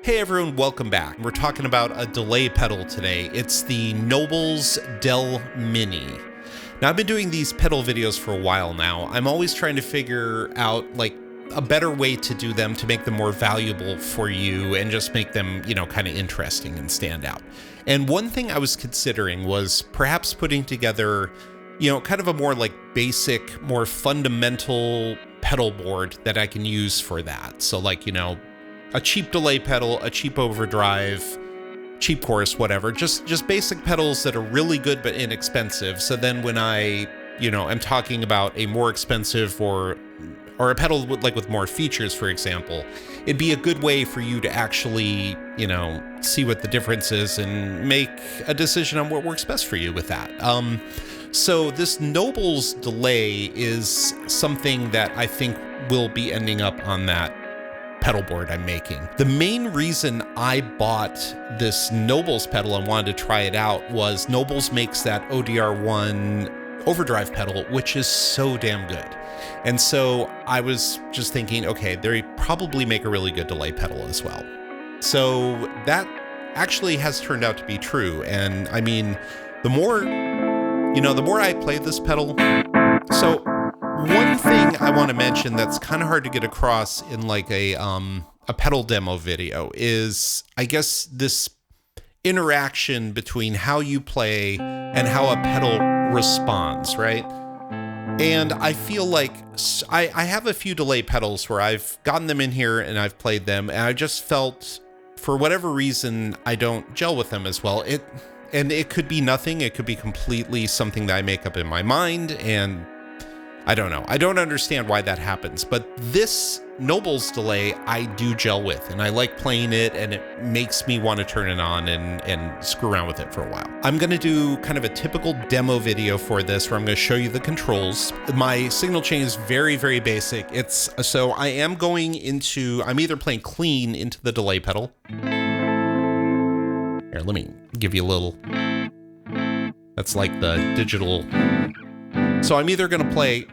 Hey everyone, welcome back. We're talking about a delay pedal today. It's the Nobels Del-mini. Now, I've been doing these pedal videos for a while now. I'm always trying to figure out a better way to do them to make them more valuable for you and just make them, kind of interesting and stand out. And one thing I was considering was perhaps putting together, kind of a more basic, more fundamental pedal board that I can use for that. So a cheap delay pedal, a cheap overdrive, cheap chorus, whatever. Just basic pedals that are really good but inexpensive. So then when I, am talking about a more expensive or a pedal with more features, for example, it'd be a good way for you to actually, see what the difference is and make a decision on what works best for you with that. So this Nobels delay is something that I think will be ending up on that pedal board I'm making. The main reason I bought this Nobels pedal and wanted to try it out was Nobels makes that ODR-1 overdrive pedal, which is so damn good. And so I was just thinking, okay, they probably make a really good delay pedal as well. So that actually has turned out to be true. And I mean, the more I play this pedal, so one thing I want to mention that's kind of hard to get across in a pedal demo video is, I guess, this interaction between how you play and how a pedal responds, right? And I feel like I have a few delay pedals where I've gotten them in here and I've played them, and I just felt, for whatever reason, I don't gel with them as well. And it could be nothing. It could be completely something that I make up in my mind, and I don't know. I don't understand why that happens, but this Nobels delay I do gel with, and I like playing it, and it makes me want to turn it on and screw around with it for a while. I'm going to do kind of a typical demo video for this where I'm going to show you the controls. My signal chain is very, very basic. So I am I'm either playing clean into the delay pedal. Here, let me give you a little, that's like the digital. So I'm either going to play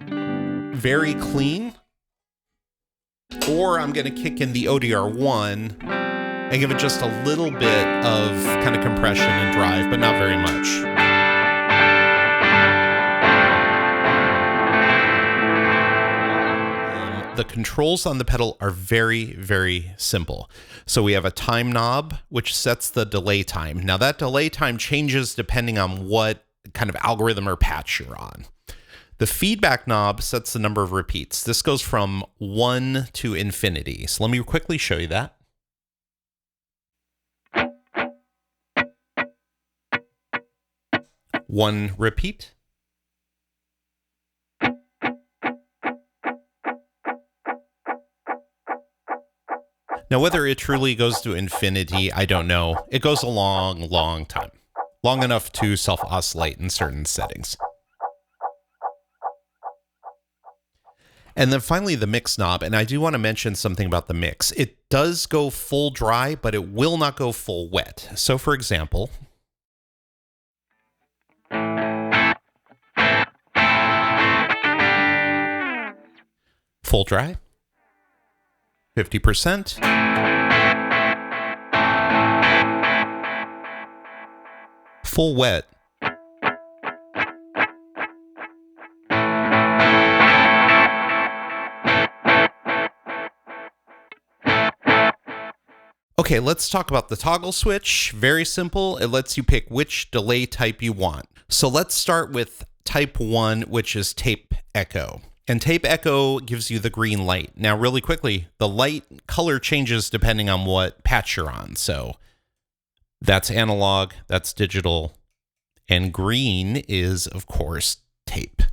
very clean, or I'm going to kick in the ODR-1 and give it just a little bit of kind of compression and drive, but not very much. The controls on the pedal are very, very simple. So we have a time knob, which sets the delay time. Now that delay time changes depending on what kind of algorithm or patch you're on. The feedback knob sets the number of repeats. This goes from 1 to infinity. So let me quickly show you that. One repeat. Now, whether it truly goes to infinity, I don't know. It goes a long, long time. Long enough to self-oscillate in certain settings. And then finally, the mix knob. And I do want to mention something about the mix. It does go full dry, but it will not go full wet. So for example, full dry, 50%, full wet, okay, let's talk about the toggle switch. Very simple. It lets you pick which delay type you want. So let's start with type 1, which is tape echo. And tape echo gives you the green light. Now, really quickly, the light color changes depending on what patch you're on. So that's analog, that's digital, and green is, of course, tape.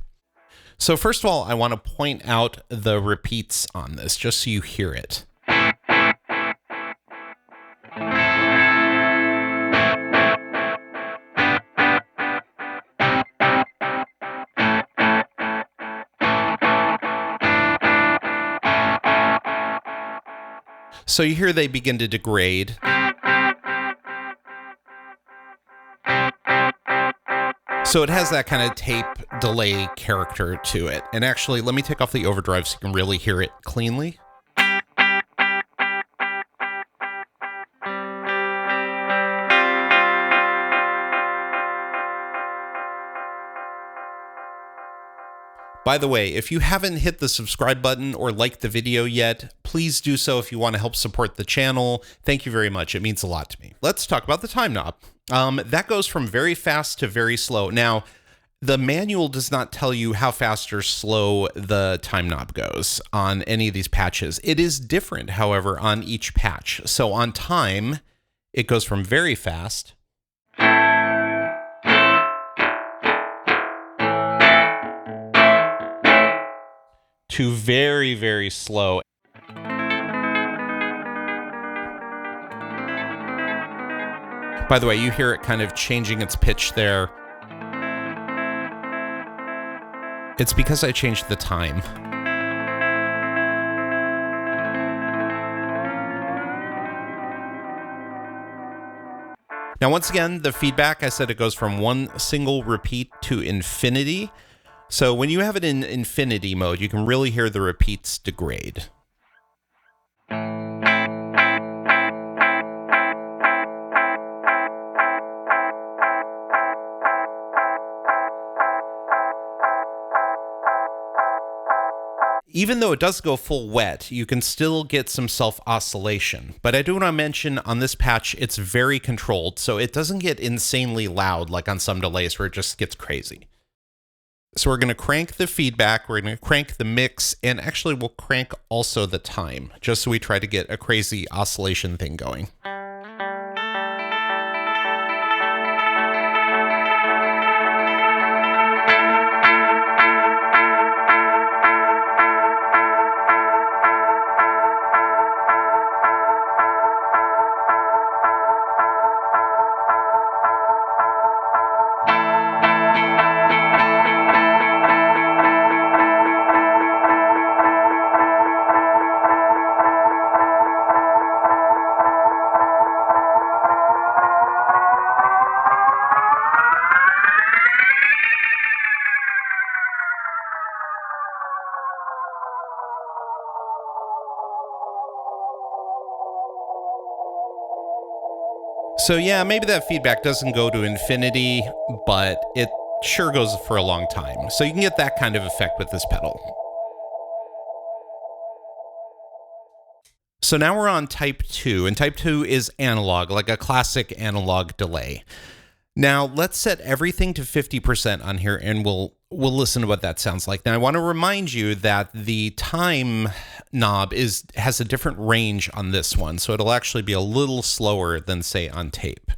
So first of all, I want to point out the repeats on this, just so you hear it. So you hear they begin to degrade. So it has that kind of tape delay character to it. And actually, let me take off the overdrive so you can really hear it cleanly. By the way, if you haven't hit the subscribe button or liked the video yet, please do so if you want to help support the channel. Thank you very much. It means a lot to me. Let's talk about the time knob. That goes from very fast to very slow. Now, the manual does not tell you how fast or slow the time knob goes on any of these patches. It is different, however, on each patch. So on time, it goes from very fast to very, very slow. By the way, you hear it kind of changing its pitch there. It's because I changed the time. Now, once again, the feedback, I said it goes from one single repeat to infinity. So when you have it in infinity mode, you can really hear the repeats degrade. Even though it does go full wet, you can still get some self-oscillation. But I do want to mention on this patch, it's very controlled, so it doesn't get insanely loud like on some delays where it just gets crazy. So we're going to crank the feedback, we're going to crank the mix, and actually we'll crank also the time, just so we try to get a crazy oscillation thing going. So yeah, maybe that feedback doesn't go to infinity, but it sure goes for a long time. So you can get that kind of effect with this pedal. So now we're on type 2, and type 2 is analog, like a classic analog delay. Now let's set everything to 50% on here, and we'll listen to what that sounds like. Now I want to remind you that the time knob has a different range on this one, so it'll actually be a little slower than, say, on tape.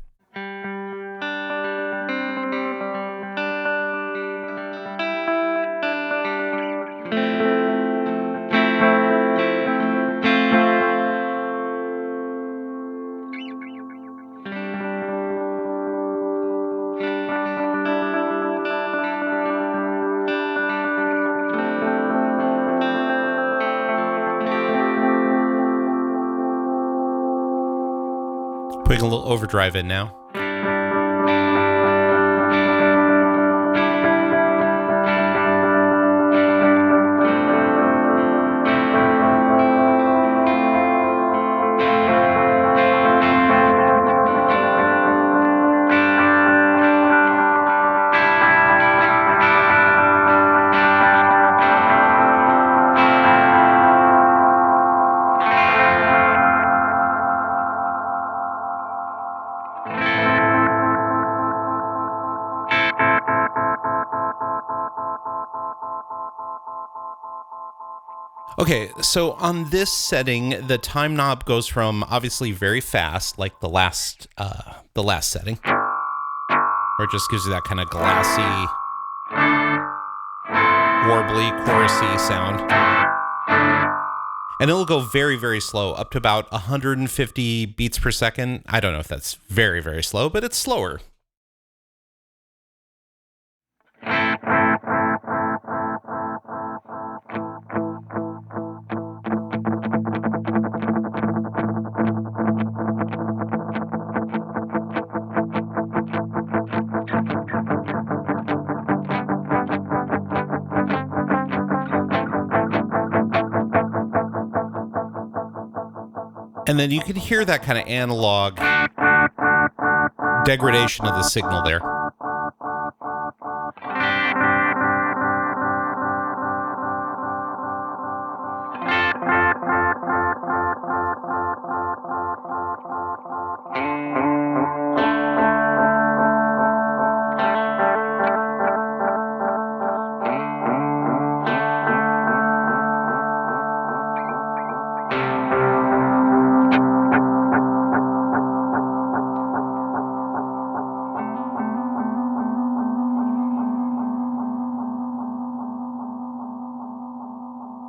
Putting a little overdrive in now. Okay, so on this setting, the time knob goes from obviously very fast, like the last setting, where it just gives you that kind of glassy, warbly, chorusy sound. And it'll go very, very slow, up to about 150 beats per second. I don't know if that's very, very slow, but it's slower. And then you can hear that kind of analog degradation of the signal there.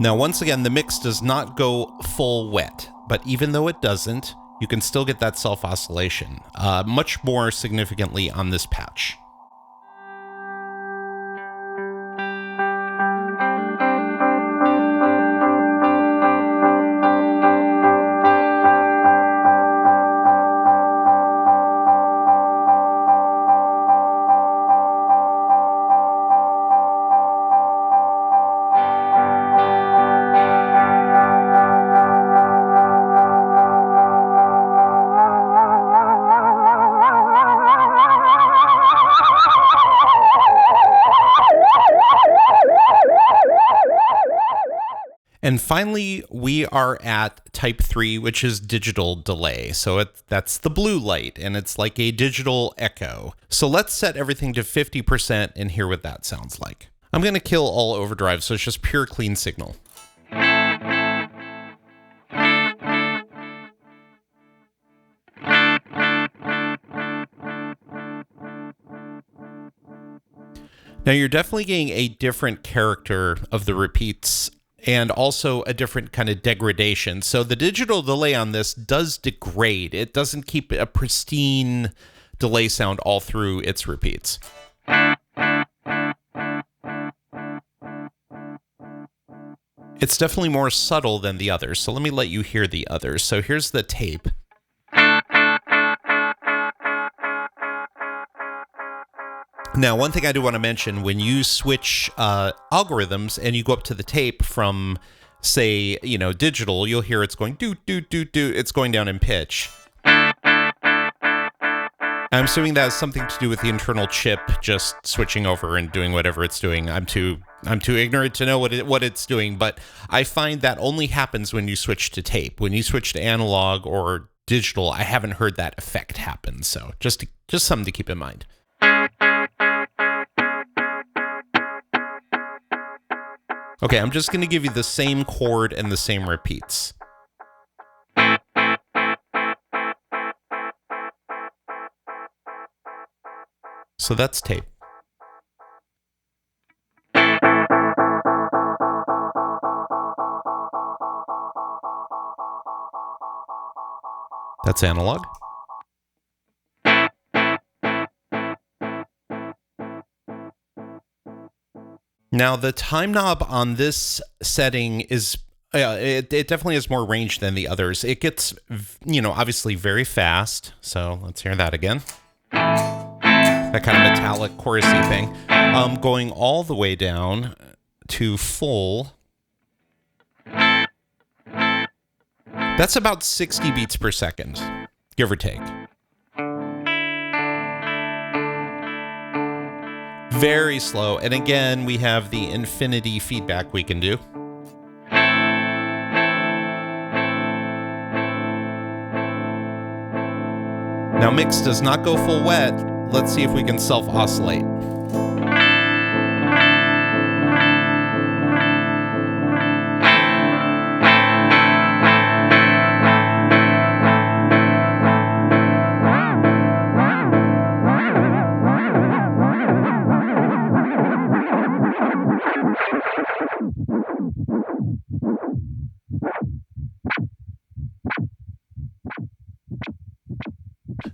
Now, once again, the mix does not go full wet, but even though it doesn't, you can still get that self-oscillation, much more significantly on this patch. And finally, we are at type 3, which is digital delay. So that's the blue light, and it's like a digital echo. So let's set everything to 50% and hear what that sounds like. I'm going to kill all overdrive, so it's just pure clean signal. Now you're definitely getting a different character of the repeats and also a different kind of degradation. So the digital delay on this does degrade. It doesn't keep a pristine delay sound all through its repeats. It's definitely more subtle than the others. So let me let you hear the others. So here's the tape. Now, one thing I do want to mention, when you switch algorithms and you go up to the tape from, say, digital, you'll hear it's going do. It's going down in pitch. I'm assuming that has something to do with the internal chip just switching over and doing whatever it's doing. I'm too ignorant to know what it's doing, but I find that only happens when you switch to tape. When you switch to analog or digital, I haven't heard that effect happen. So just something to keep in mind. Okay, I'm just going to give you the same chord and the same repeats. So that's tape. That's analog. Now, the time knob on this setting is, it definitely has more range than the others. It gets, obviously very fast. So let's hear that again. That kind of metallic chorusy thing. Going all the way down to full. That's about 60 beats per second, give or take. Very slow. And again, we have the infinity feedback we can do. Now, mix does not go full wet. Let's see if we can self-oscillate.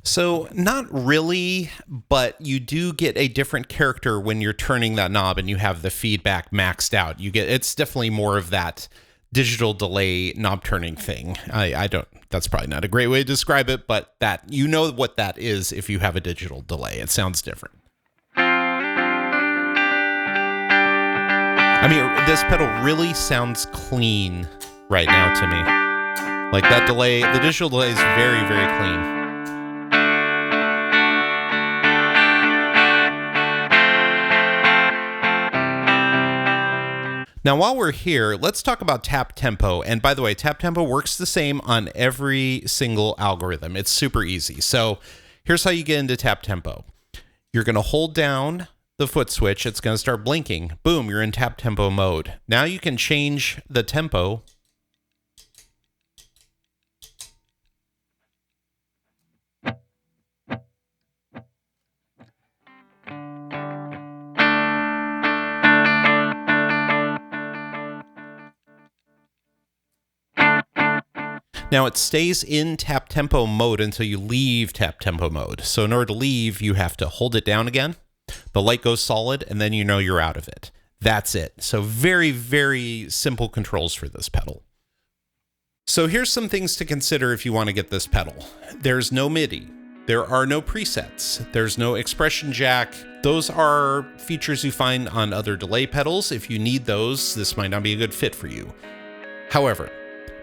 So not really, but you do get a different character when you're turning that knob and you have the feedback maxed out. It's definitely more of that digital delay knob turning thing. That's probably not a great way to describe it, but that, what that is if you have a digital delay. It sounds different. I mean, this pedal really sounds clean right now to me. Like that delay, the digital delay is very, very clean. Now, while we're here, let's talk about tap tempo. And by the way, tap tempo works the same on every single algorithm. It's super easy. So here's how you get into tap tempo. You're going to hold down the foot switch. It's going to start blinking. Boom, you're in tap tempo mode. Now you can change the tempo. Now it stays in tap tempo mode until you leave tap tempo mode. So in order to leave, you have to hold it down again. The light goes solid, and then you know you're out of it. That's it. So very, very simple controls for this pedal. So here's some things to consider if you want to get this pedal. There's no MIDI. There are no presets. There's no expression jack. Those are features you find on other delay pedals. If you need those, this might not be a good fit for you. However,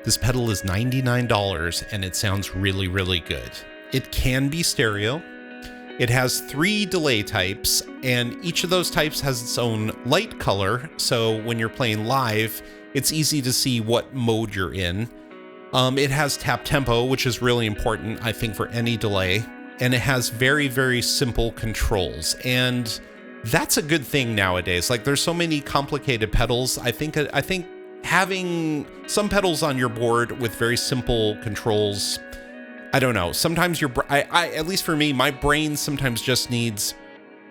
this pedal is $99 and it sounds really, really good. It can be stereo. It has 3 delay types, and each of those types has its own light color. So when you're playing live, it's easy to see what mode you're in. It has tap tempo, which is really important, I think, for any delay. And it has very, very simple controls. And that's a good thing nowadays. Like, there's so many complicated pedals. I think having some pedals on your board with very simple controls, I don't know. Sometimes at least for me, my brain sometimes just needs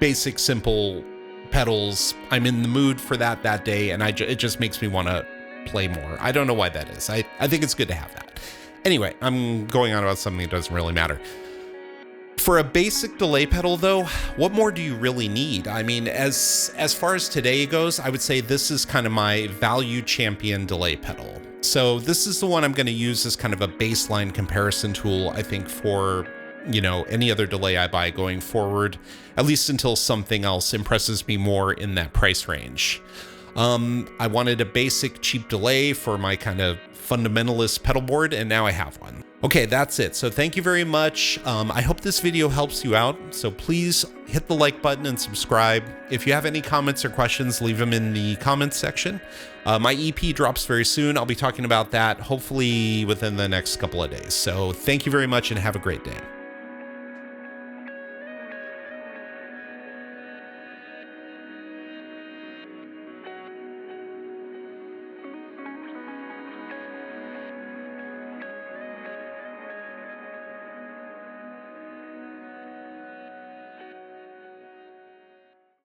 basic, simple pedals. I'm in the mood for that day, and it just makes me want to play more. I don't know why that is. I think it's good to have that. Anyway, I'm going on about something that doesn't really matter. For a basic delay pedal, though, what more do you really need? I mean, as far as today goes, I would say this is kind of my value champion delay pedal. So this is the one I'm going to use as kind of a baseline comparison tool, I think, for, you know, any other delay I buy going forward, at least until something else impresses me more in that price range. I wanted a basic cheap delay for my kind of fundamentalist pedal board, and now I have one. Okay, that's it. So thank you very much. I hope this video helps you out. So please hit the like button and subscribe. If you have any comments or questions, leave them in the comments section. My EP drops very soon. I'll be talking about that hopefully within the next couple of days. So thank you very much and have a great day.